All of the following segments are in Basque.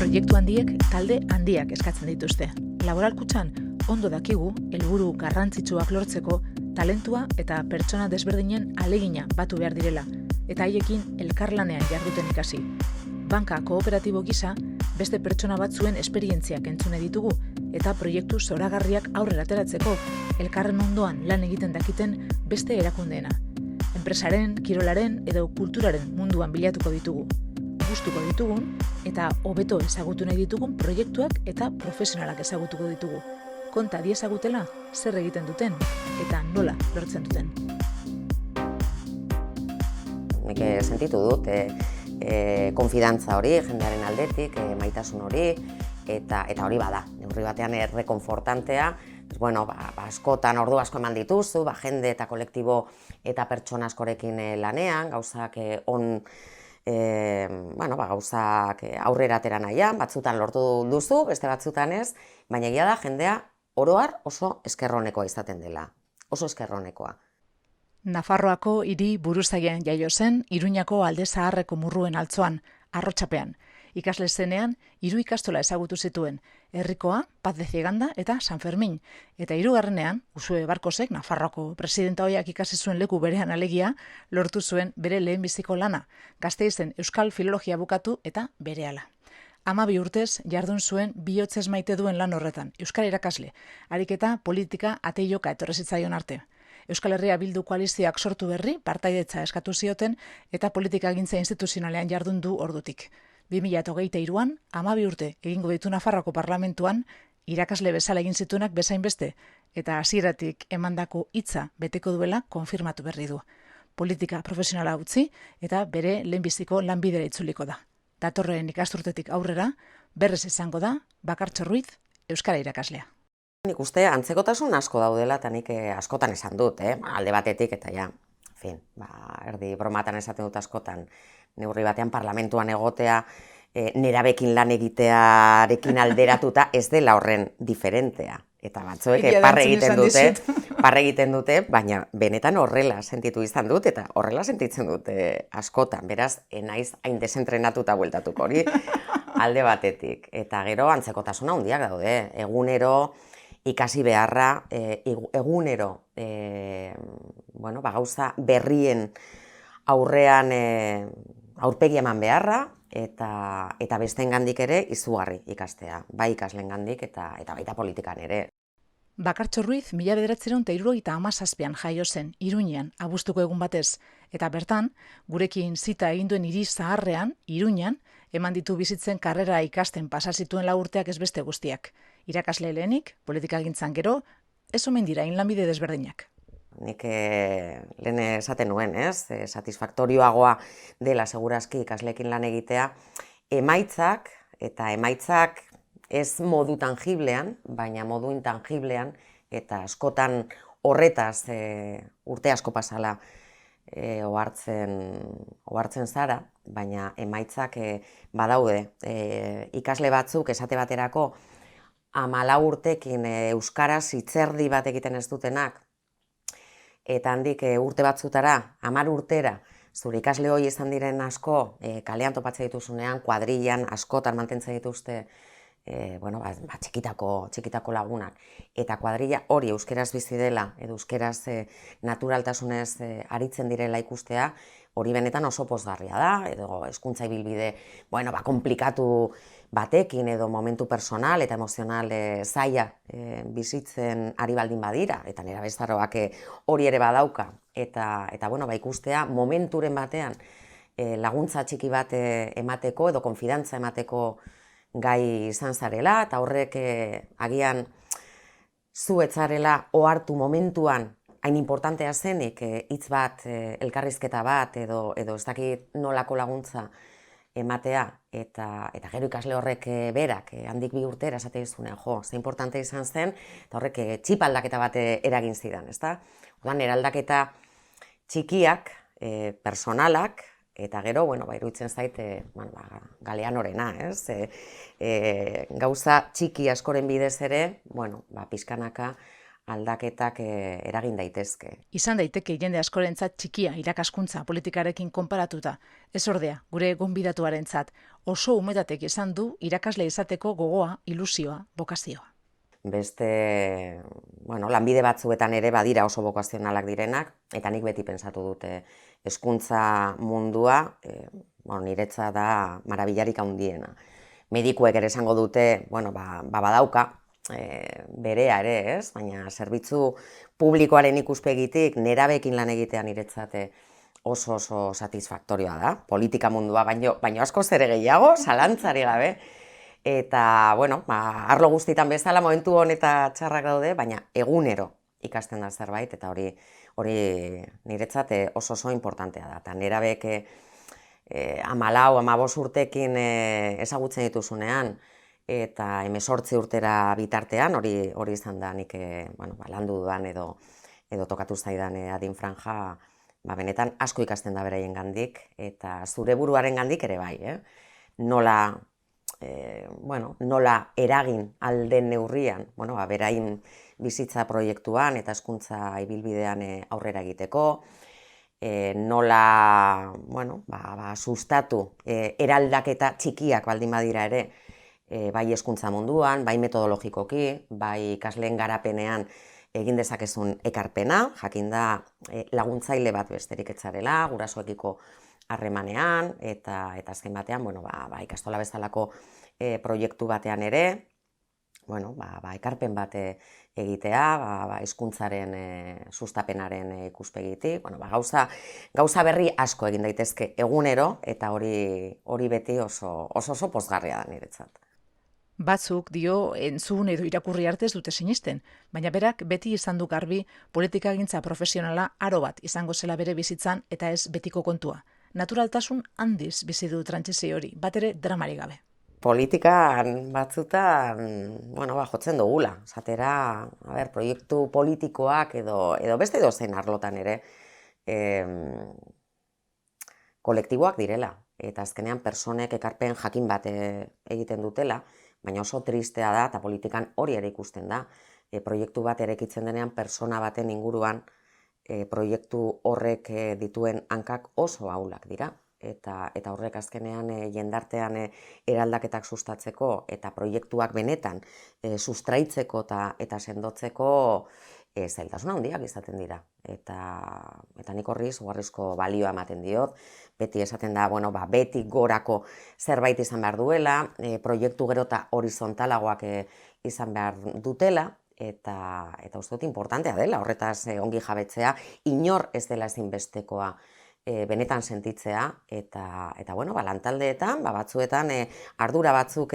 Proiektu handiek talde handiak eskatzen dituzte. Laboralkutzan ondo dakigu helburu garrantzitsuak lortzeko talentua eta pertsona desberdinen ahalegina batu behar direla, eta haiekin elkarlanean jarduten ikasi. Banka kooperatibo gisa, beste pertsona batzuen esperientziak entzune ditugu, eta proiektu zoragarriak aurrera ateratzeko elkarren ondoan lan egiten dakiten beste erakundeena. Enpresaren, kirolaren edo kulturaren munduan bilatuko ditugu. Gustuko ditugun eta hobeto ezagutu nahi ditugun proiektuak eta profesionalak ezagutuko ditugu. Konta diezagutela zer egiten duten eta nola lortzen duten. Nik sentitu dut konfidantza hori, jendearen aldetik, maitasun hori, eta hori bada. Neurri batean errekonfortantea, askotan ordu asko eman dituzu, jende eta kolektibo eta pertsona askorekin lanean, gauzak gauzak aurrera atera nahian, batzutan lortu duzu, beste batzutan ez, baina egia da jendea oroar oso eskerronekoa izaten dela, oso eskerronekoa. Nafarroako hiri buruzagian jaio zen, Iruñako Alde Zaharreko Murruen altzoan, Arrotxapean. Ikasle zenean, 3 ikastola ezagutu zituen, Herrikoa, Paz de Ciganda eta San Fermin. Eta 3. Usue Barkosek, Nafarroako presidenta ohiak ikasi zuen leku berean alegia, lortu zuen bere lehenbiziko lana, Gasteizen Euskal Filologia bukatu eta berehala. 12 urtez jardun zuen bihotzez maite duen lan horretan, euskara irakasle, ariketa politika ateioka etorri zitzaion arte. Euskal Herria Bildu koalizioak sortu berri, partaidetza eskatu zioten eta politikagintza instituzionalean jardun du ordutik. 2023an, 12 urte egingo ditu Nafarroako parlamentuan, irakasle bezala egin zituenak bezain beste, eta hasieratik emandako hitza beteko duela konfirmatu berri du. Politika profesionala utzi eta bere lehenbiziko lanbidera itzuliko da. Datorren ikasturtetik aurrera, berrez izango da, Bakartxo Ruiz, euskara irakaslea. Nik uste antzekotasun asko daudela, eta nik askotan esan dut, alde batetik, eta erdi bromatan esaten dut askotan, neurri batean parlamentuan egotea, nerabekin lan egitearekin alderatuta ez dela horren diferentea. Eta batzuek parre egiten dute, baina benetan horrela sentitu izan dut, eta horrela sentitzen dute askotan. Beraz, naiz hain desentrenatuta bueltatuko hori alde batetik. Eta gero antzekotasuna handiak daude, egunero ikasi beharra, egunero gauza berrien aurrean aurpegi eman beharra, eta besteengandik ere izugarri ikastea, bai ikasleengandik eta baita politikan ere. Bakartxo Ruiz 1977an jaio zen, Iruñean, abuztuko egun batez, eta bertan, gurekin zita egin duen hiri zaharrean, Iruñan, eman ditu bizitzen karrera ikasten pasa zituen 4 urteak ez beste guztiak. Irakasle lehenik, politikagintzan gero, ez omen dira lanbide desberdinak. Nik lehen esaten nuen, satisfaktorioagoa dela segurazki ikasleekin lan egitea, emaitzak ez modu tangiblean, baina modu intangiblean, eta askotan horretaz urte asko pasala ohartzen zara, baina emaitzak badaude. Ikasle batzuk esate baterako 14 urtekin euskaraz hitzerdi bat egiten ez dutenak, eta handik urte batzutara, 10 urtera, zure ikasle hori izan diren asko, kalean topatzen dituzunean, kuadrillan askotan mantentzen dituzte, txikitako lagunak. Eta kuadrilla hori euskeraz bizi dela, edo euskeraz naturaltasunez aritzen direla ikustea, hori benetan oso pozgarria da, edo hezkuntza ibilbide, komplikatu batekin, edo momentu personal eta emozional zaila bizitzen ari baldin badira, eta nera bezaroak hori ere badauka, eta ikustea momenturen batean laguntza txiki bat emateko, edo konfidantza emateko gai izan zarela, eta horrek agian zu etzarela ohartu momentuan hain importantea zenik hitz bat, elkarrizketa bat, edo ez dakit nolako laguntza ematea, eta gero ikasle horrek berak, handik 2 urtera esate dizunean, ze importante izan zen, eta horrek txip aldaketa bat eragin zidan, ezta? Orduan, eraldaketa txikiak, personalak, eta gero, iruditzen zait, Galeanorena, gauza txiki askoren bidez ere, pixkanaka aldaketak eragin daitezke. Izan daiteke jende askorentzat txikia irakaskuntza politikarekin konparatuta. Ez ordea, gure gonbidatuarentzat oso umetatek izan du irakasle izateko gogoa, ilusioa, bokazioa. Beste, lanbide batzuetan ere badira oso bokazionalak direnak, eta nik beti pentsatu dute hezkuntza mundua, niretza da marabillarik handiena. Medikuek ere esango dute, badauka, berea ere, ez? Baina zerbitzu publikoaren ikuspegitik nerabeekin lan egitea niretzate oso satisfaktorioa da. Politika mundua baino askoz ere gehiago, zalantzari gabe. Eta, arlo guztitan bezala momentu honetan txarrak daude, baina egunero ikasten da zerbait, eta hori niretzat oso importantea da. Eta nerabeek 14-15 urtekin ezagutzen dituzunean, eta 18 urtera bitartean, hori izan da nik landu dudan edo tokatu zaidan adin franja, benetan asko ikasten da beraien gandik, eta zure buruaren gandik ere bai, nola eragin alden neurrian, berain bizitza proiektuan eta hezkuntza ibilbidean aurrera egiteko, nola sustatu eraldaketa txikiak baldin badira ere, bai hezkuntza munduan, bai metodologikoki, bai ikasleen garapenean egin dezakezun ekarpena, jakinda laguntzaile bat besterik etzarela, gurasoekiko harremanean, eta azken batean, ikastola bezalako proiektu batean ere, ekarpen bat egitea, hezkuntzaren sustapenaren ikuspegitik, gauza berri asko egin daitezke egunero, eta hori beti oso pozgarria da niretzat. Batzuk dio entzun edo irakurri arte ez dute sinisten, baina berak beti izan du garbi politikagintza profesionala aro bat izango zela bere bizitzan eta ez betiko kontua. Naturaltasun handiz bizi du trantsizio hori, bat ere dramarik gabe. Politikan batzutan, jotzen dugula. Zatera, proiektu politikoak edo beste dozen arlotan ere kolektiboak direla. Eta azkenean personek ekarpen jakin bat egiten dutela, baina oso tristea da, eta politikan hori ere ikusten da. Proiektu bat erekitzen denean persona baten inguruan proiektu horrek dituen hankak oso ahulak dira. Eta horrek azkenean jendartean eraldaketak sustatzeko eta proiektuak benetan sustraitzeko eta sendotzeko zailtasun handiak izaten dira. Eta nik horri izugarrizko balioa ematen diot, beti esaten da, beti gorako zerbait izan behar duela, proiektu gero eta horizontalagoak izan behar dutela, eta uste dut importantea dela, horretaz ongi jabetzea, inor ez dela ezinbestekoa benetan sentitzea, eta lantaldeetan, batzuetan ardura batzuk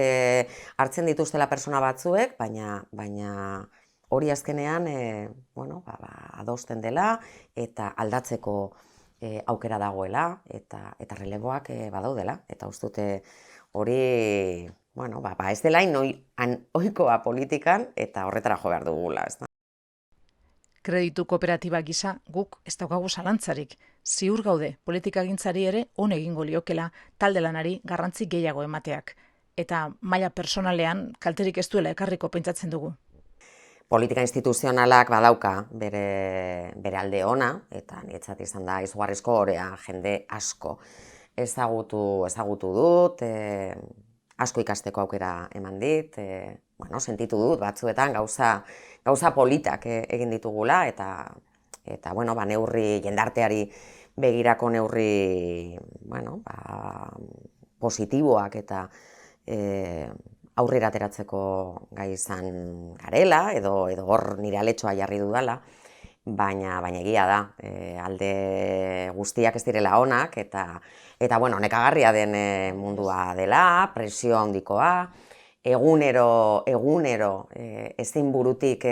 hartzen dituztela persona batzuek, baina hori azkenean adosten dela eta aldatzeko aukera dagoela eta releboak badaudela. Eta uste dute hori ez dela ohikoa politikan eta horretara jo behar dugula. Kreditu kooperatiba gisa guk ez daukagu zalantzarik. Ziur gaude politikagintzari ere on egingo liokela talde lanari garrantzi gehiago emateak. Eta maila personalean kalterik ez duela ekarriko pentsatzen dugu. Politika instituzionalak badauka bere alde ona, eta niretzat izan da izugarrizko orea jende asko ezagutu dut, asko ikasteko aukera eman dit, sentitu dut batzuetan gauza politak egin ditugula, eta neurri jendarteari begirako neurri positiboak eta aurrera ateratzeko gai izan garela, edo hor nire aletxoa jarri dudala, baina egia da, alde guztiak ez direla onak, eta nekagarria den mundua dela, presio handikoa, egunero ezin burutik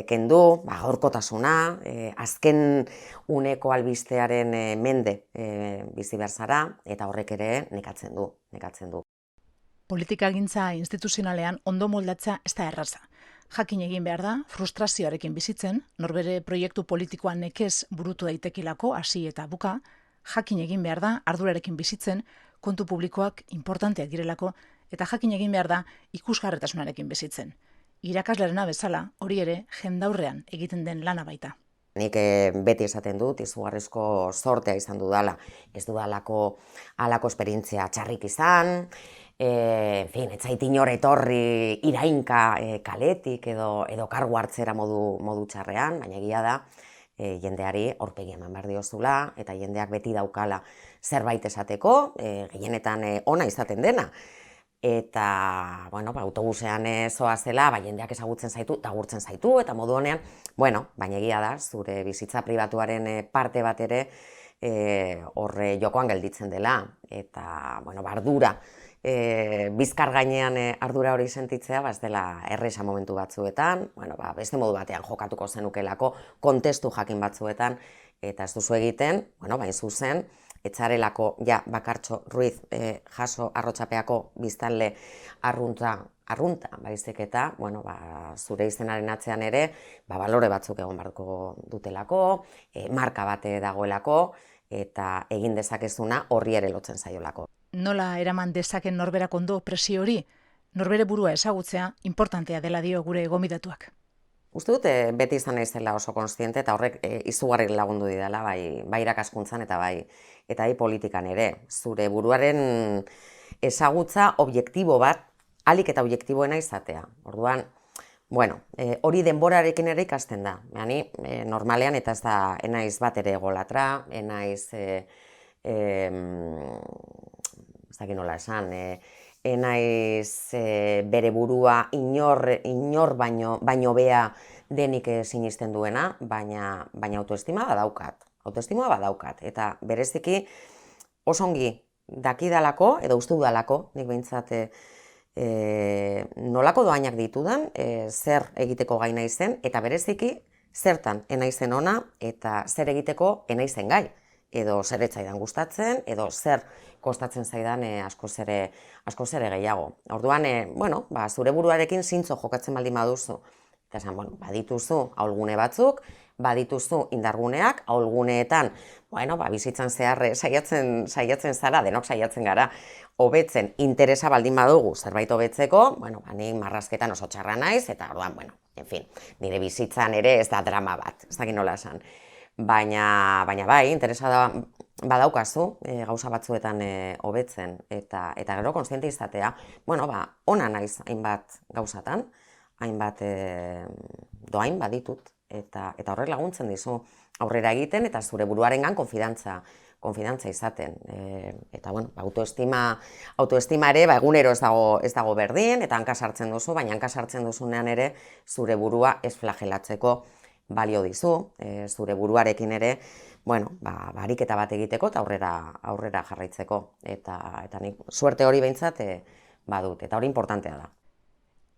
kendu, gaurkotasuna, azken uneko albistearen mende bizi behar zara, eta horrek ere nekatzen du. Politikagintza instituzionalean ondo moldatzea ez da erraza. Jakin egin behar da, frustrazioarekin bizitzen, norbere proiektu politikoan nekez burutu daitekilako hasi eta buka, jakin egin behar da ardurarekin bizitzen, kontu publikoak importanteak direlako, eta jakin egin behar da ikusgarretasunarekin bizitzen. Irakaslerena bezala, hori ere jendaurrean egiten den lana baita. Nik beti esaten dut, izugarrizko sortea izan dudala. Ez dudalako halako esperientzia txarrik izan, ez zait inor etorri irainka kaletik edo kargu hartzera modu txarrean, baina egia da, jendeari aurpegi eman behar diozula, eta jendeak beti daukala zerbait esateko, gehienetan ona izaten dena. Eta, autobusean zoazela, jendeak ezagutzen zaitu, eta gurtzen zaitu, eta modu honean, baina egia da, zure bizitza pribatuaren parte bat ere horre jokoan gelditzen dela. Eta, ardura, bizkar gainean ardura hori sentitzea, ez dela erresa momentu batzuetan, beste modu batean jokatuko zenukelako, kontestu jakin batzuetan, eta ez duzu egiten, bain zuzen, etzarelako Bakartxo Ruiz jaso Arrotxapeako biztanle arrunta, baizik eta, zure izenaren atzean ere, balore batzuk egon beharko dutelako, marka bate dagoelako, eta egin dezakezuna horri ere lotzen zaiolako. Nola eraman dezaken norberak ondo presio hori? Norbere burua ezagutzea importantea dela dio gure gomidatuak. Uste dut, beti izan naizela oso kontziente, eta horrek izugarri lagundu didala, bai irakaskuntzan eta bai politikan ere. Zure buruaren ezagutza objektibo bat, ahalik eta objektiboena izatea. Orduan, hori denborarekin ere ikasten da. Ni normalean, eta ez da enaiz bat ere egolatra, enaiz, ez dakit nola esan, enaiz bere burua inor baino bea denik sinisten duena, baina autoestima badaukat. Autoestima badaukat, eta bereziki osongi dakidalako, edo uste dudalako, nik behintzat nolako doainak ditudan, zer egiteko gai naizen, eta bereziki zertan enaizen ona, eta zer egiteko enaizen gai. Edo zer etzaidan gustatzen, edo zer kostatzen zaidan askoz ere gehiago. Orduan, zure buruarekin zintzo jokatzen baldin baduzu. Eta esan, badituzu ahulgune batzuk, badituzu indarguneak, ahulguneetan, bizitzan zehar saiatzen zara, denok saiatzen gara, hobetzen interesa baldin badugu zerbait hobetzeko, nik marrazketan oso txarra naiz, eta orduan, nire bizitzan ere ez da drama bat, ez dakit nola esan. Baina bai, interesa badaukazu gauza batzuetan hobetzen, eta gero kontziente izatea, ona naiz hainbat gauzatan, hainbat doain baditut, eta horrek laguntzen dizu aurrera egiten, eta zure buruarengan konfidantza izaten. Eta autoestima ere egunero ez dago berdin, eta hanka sartzen duzu, baina hanka sartzen duzunean ere zure burua ez flagelatzeko balio dizu, zure buruarekin ere, ariketa bat egiteko eta aurrera jarraitzeko. Eta nik suerte hori behintzat badut, eta hori importantea da.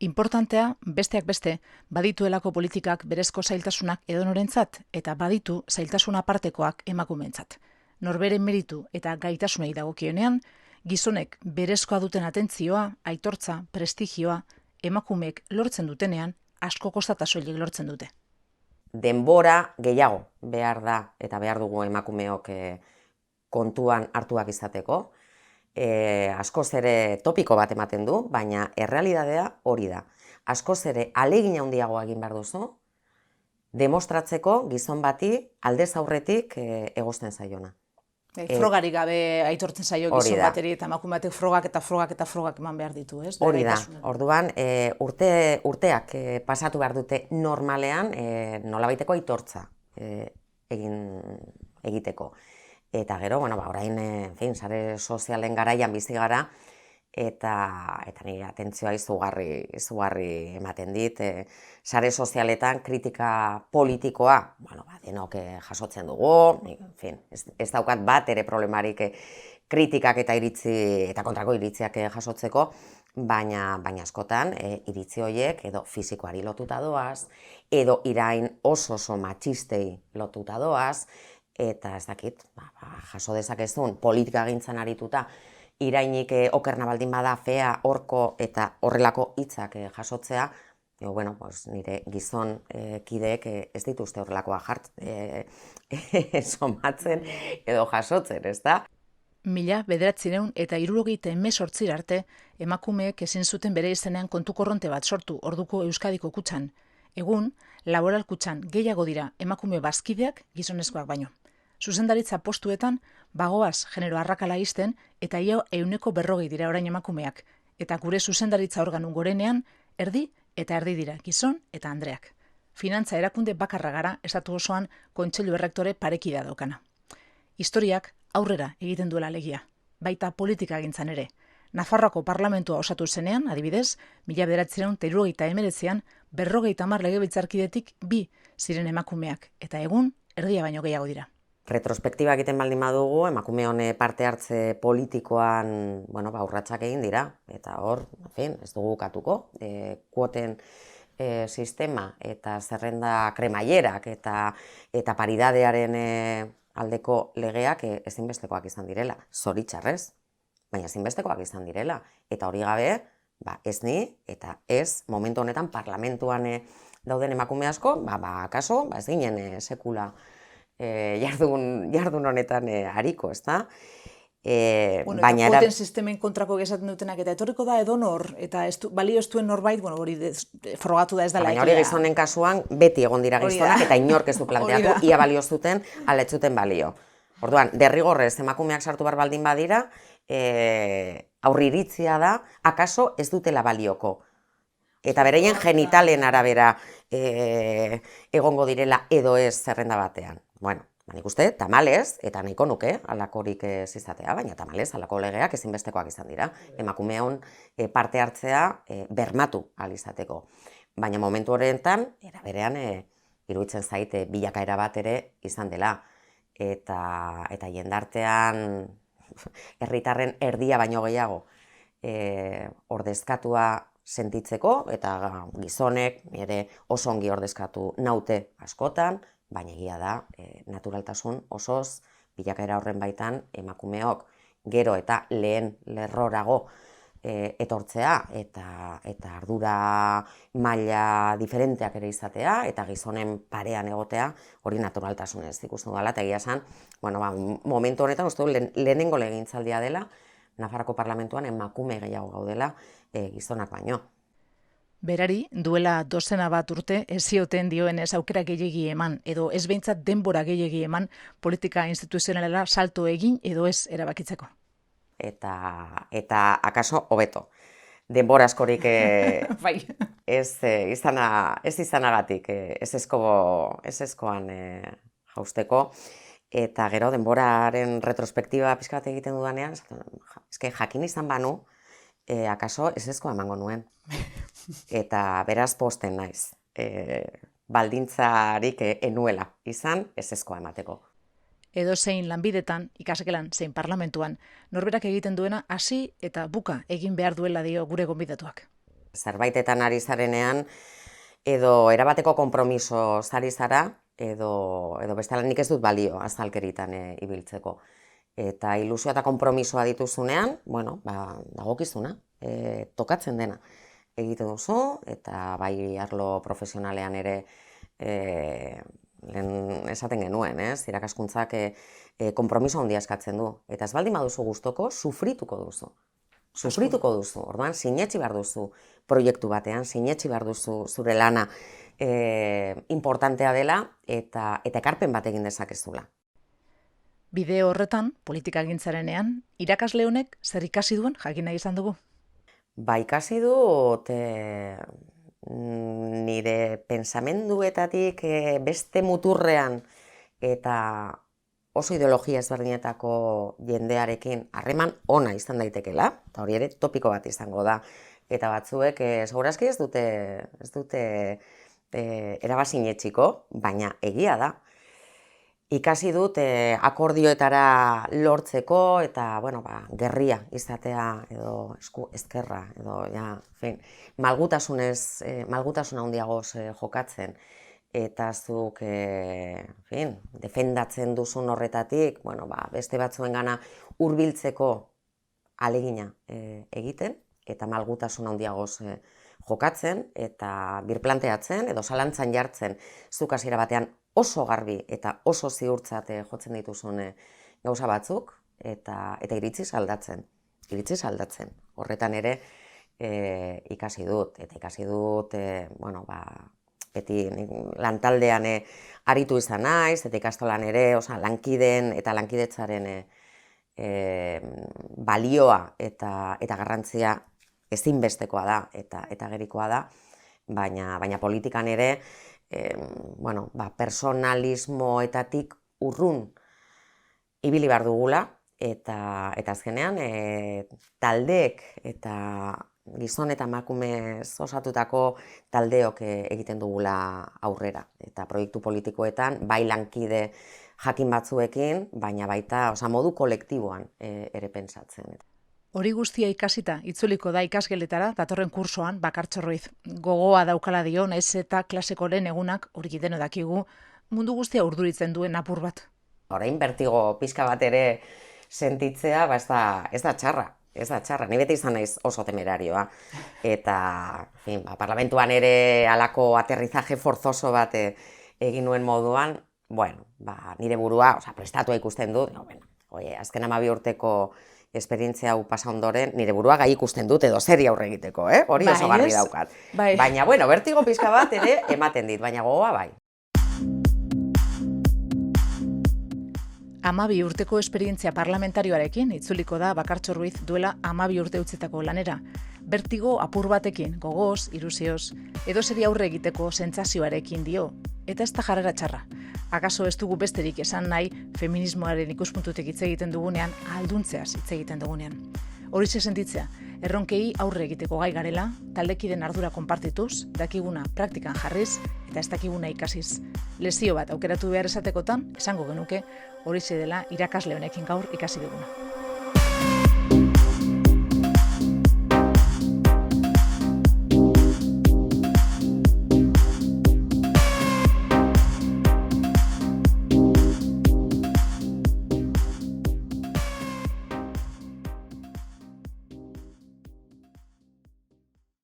Importantea, besteak beste, badituelako politikak berezko zailtasunak edonorentzat, eta baditu zailtasun apartekoak emakumeentzat. Norberen meritu eta gaitasunei dagokionean, gizonek berezkoa duten atentzioa, aitortza, prestigioa, emakumeek lortzen dutenean, asko kostata soilik lortzen dute. Denbora gehiago behar da, eta behar dugu emakumeok kontuan hartuak izateko. Askoz ere topiko bat ematen du, baina errealitatea hori da. Askoz ere ahalegin handiagoa egin behar duzu, demostratzeko gizon bati aldez aurretik egozten zaiona. Frogarik gabe aitortzen zaio gizon bateri, eta emakume batek frogak eman behar ditu, ez? Hori da, orduan urteak pasatu behar dute normalean nolabaiteko aitortza egiteko. Eta gero, orain, sare sozialen garaian bizi gara, eta nire atentzioa izugarri ematen dit. Sare sozialetan kritika politikoa, denok jasotzen dugu, ez daukat bat ere problemarik kritikak eta kontrako iritziak jasotzeko, baina askotan iritzi horiek edo fisikoari lotuta doaz, edo irain oso matxistei lotuta doaz, eta ez dakit, jaso dezakezun politika gintzan arituta, irainik okerna baldin bada fea, horko eta horrelako hitzak jasotzea, nire gizon kideek ez dituzte horrelakoa somatzen edo jasotzen, ez da? 1978 arte emakumeek ezin zuten bere izenean kontu korronte bat sortu orduko Euskadiko kutxan. Egun, laboral kutxan gehiago dira emakume bazkideak gizonezkoak baino. Zuzendaritza postuetan bagoaz genero arrakala izten eta ia 140 dira orain emakumeak, eta gure zuzendaritza organu gorenean erdi eta erdi dira gizon eta andreak. Finantza erakunde bakarra gara estatu osoan kontseilu errektore parekidea daukana. Historiak aurrera egiten duela alegia, baita politikagintzan ere. Nafarroako parlamentua osatu zenean, adibidez, 1979an 50 legebiltzarkidetik 2 ziren emakumeak, eta egun erdia baino gehiago dira. Retrospektiba egiten baldin badugu, emakume hone parte hartze politikoan, urratsak egin dira, eta hor, ez dugu ukatuko, kuoten sistema eta zerrenda kremailerak eta paridadearen aldeko legeak ezinbestekoak izan direla, zoritxarrez, baina ezinbestekoak izan direla, eta hori gabe, ez ni eta ez momentu honetan parlamentuan dauden emakume asko, akaso, ez ginen sekula jardun honetan hariko, ezta? Baina kuoten sistemen kontrako esaten dutenak eta etorriko da edonor eta balio ez duen norbait, hori frogatu da ez dela. Baina hori gizonen kasuan beti egon dira gizonak eta inork ez du planteatu, ia balio zuten, aletzuten balio. Orduan, derrigorrez emakumeak sartu bar baldin badira, aurriritzia da, akaso ez dutela balioko. Eta bereien genitalen arabera egongo direla edo ez zerrenda batean. Bueno, nik uste, tamalez, eta nahiko nuke, alakorik ez izatea, baina tamalez, alako legeak ezinbestekoak izan dira. Emakumeon parte hartzea bermatu ahal izateko. Baina momentu horretan, eraberean, iruditzen zaite bilakaera bat ere izan dela. Eta jendartean, herritarren erdia baino gehiago ordezkatua sentitzeko, eta gizonek ere oso ongi ordezkatu naute askotan, baina egia da, naturaltasun osoz, bilakaera horren baitan, emakumeok gero eta lehen lerrorago etortzea, eta ardura maila diferenteak ere izatea, eta gizonen parean egotea, hori naturaltasunez ikusten dela, eta egia esan, momentu honetan, uste du, lehenengo legegintzaldia dela, Nafarroko parlamentuan emakume gehiago gaudela gizonak baino. Berari, duela 12 bat urte, ez zioten dioenez aukera gehiegi eman, edo ez behintzat denbora gehiegi eman politika instituzionalera salto egin edo ez erabakitzeko. Eta akaso hobeto. Denbora askorik ez izanagatik, ez ezkoan jausteko. Eta gero denboraren retrospektiba pixka bat egiten dudanean, jakin izan banu, akaso ez ezkoa emango nuen. Eta beraz posten naiz. Baldintzarik enuela izan ez ezkoa emateko. Edo zein lanbidetan, ikasgelan, zein parlamentuan, norberak egiten duena hasi eta buka egin behar duela dio gure gonbidatuak. Zerbaitetan ari zarenean, edo erabateko konpromiso zari zara, edo bestela nik ez dut balio azalkeritan ibiltzeko. Eta ilusioa eta konpromisoa dituzunean, dagokizuna, tokatzen dena egiten duzu, eta bai arlo profesionalean ere esaten genuen, irakaskuntzak konpromiso handia eskatzen du. Eta ez baldin baduzu gustoko, sufrituko duzu. Orduan, sinetsi behar duzu proiektu batean, sinetsi behar duzu zure lana importantea dela eta ekarpen bat egin dezakezula. Bideo horretan, politikagintzarenean, irakasle honek zer ikasi duen jakin nahi izan dugu? Ikasi dut nire pensamenduetatik beste muturrean eta oso ideologia ezberdinetako jendearekin harreman ona izan daitekela, eta hori ere topiko bat izango da. Eta batzuek segurazki ez dute erabasinetxiko, baina egia da. Ikasi dut akordioetara lortzeko eta gerria izatea edo ezkerra edo malgutasuna handiagoz jokatzen. Eta zuk defendatzen duzun horretatik, beste batzuengana hurbiltzeko ahalegina egiten, eta malgutasun handiagoz jokatzen, eta birplanteatzen, edo zalantzan jartzen, zuk hasiera batean oso garbi eta oso ziurtzat jotzen dituzun gauza batzuk, eta iritziz aldatzen. Horretan ere ikasi dut, bueno, beti lantaldean aritu izan naiz, eta ikastolan ere, lankideen eta lankidetzaren balioa eta garrantzia ezinbestekoa da eta gerikoa da, baina politikan ere, personalismoetatik urrun ibili behar dugula, eta azkenean taldeek eta gizon eta emakumez osatutako taldeok egiten dugula aurrera. Eta proiektu politikoetan, bai lankide jakin batzuekin, baina baita modu kolektiboan ere pentsatzen. Hori guztia ikasita, itzuliko da ikasgeletara, datorren kursoan, Bakartxo Ruiz. Gogoa daukala dio, naiz eta klaseko lehen egunak, hori deno dakigu, mundu guztia urduritzen duen apur bat. Orain bertigo pixka bat ere sentitzea, ez da txarra. Ni beti izan naiz oso temerarioa. Eta, parlamentuan ere halako aterrizaje forzoso bat egin nuen moduan, nire burua, prestatua ikusten dut, azken 12 urteko esperientzia hau pasa ondoren, nire burua gai ikusten dut edo zeri aurre egiteko, hori oso garbi daukat. Baina, bertigo pixka bat ere ematen dit, baina gogoa bai. 12 urteko esperientzia parlamentarioarekin itzuliko da Bakartxo Ruiz duela 12 urte utzitako lanera. Bertigo apur batekin, gogoz, ilusioz, edo zeri aurre egiteko sentsazioarekin dio, eta ez da jarrera txarra. Akaso ez dugu besterik esan nahi feminismoaren ikuspuntutik hitz egiten dugunean, ahalduntzeaz hitz egiten dugunean. Horixe sentitzea, erronkei aurre egiteko gai garela, taldekiden ardura konpartituz, dakiguna praktikan jarriz eta ez dakiguna ikasiz. Lezio bat aukeratu behar esatekotan, esango genuke, horixe dela irakasle honekin gaur ikasi duguna.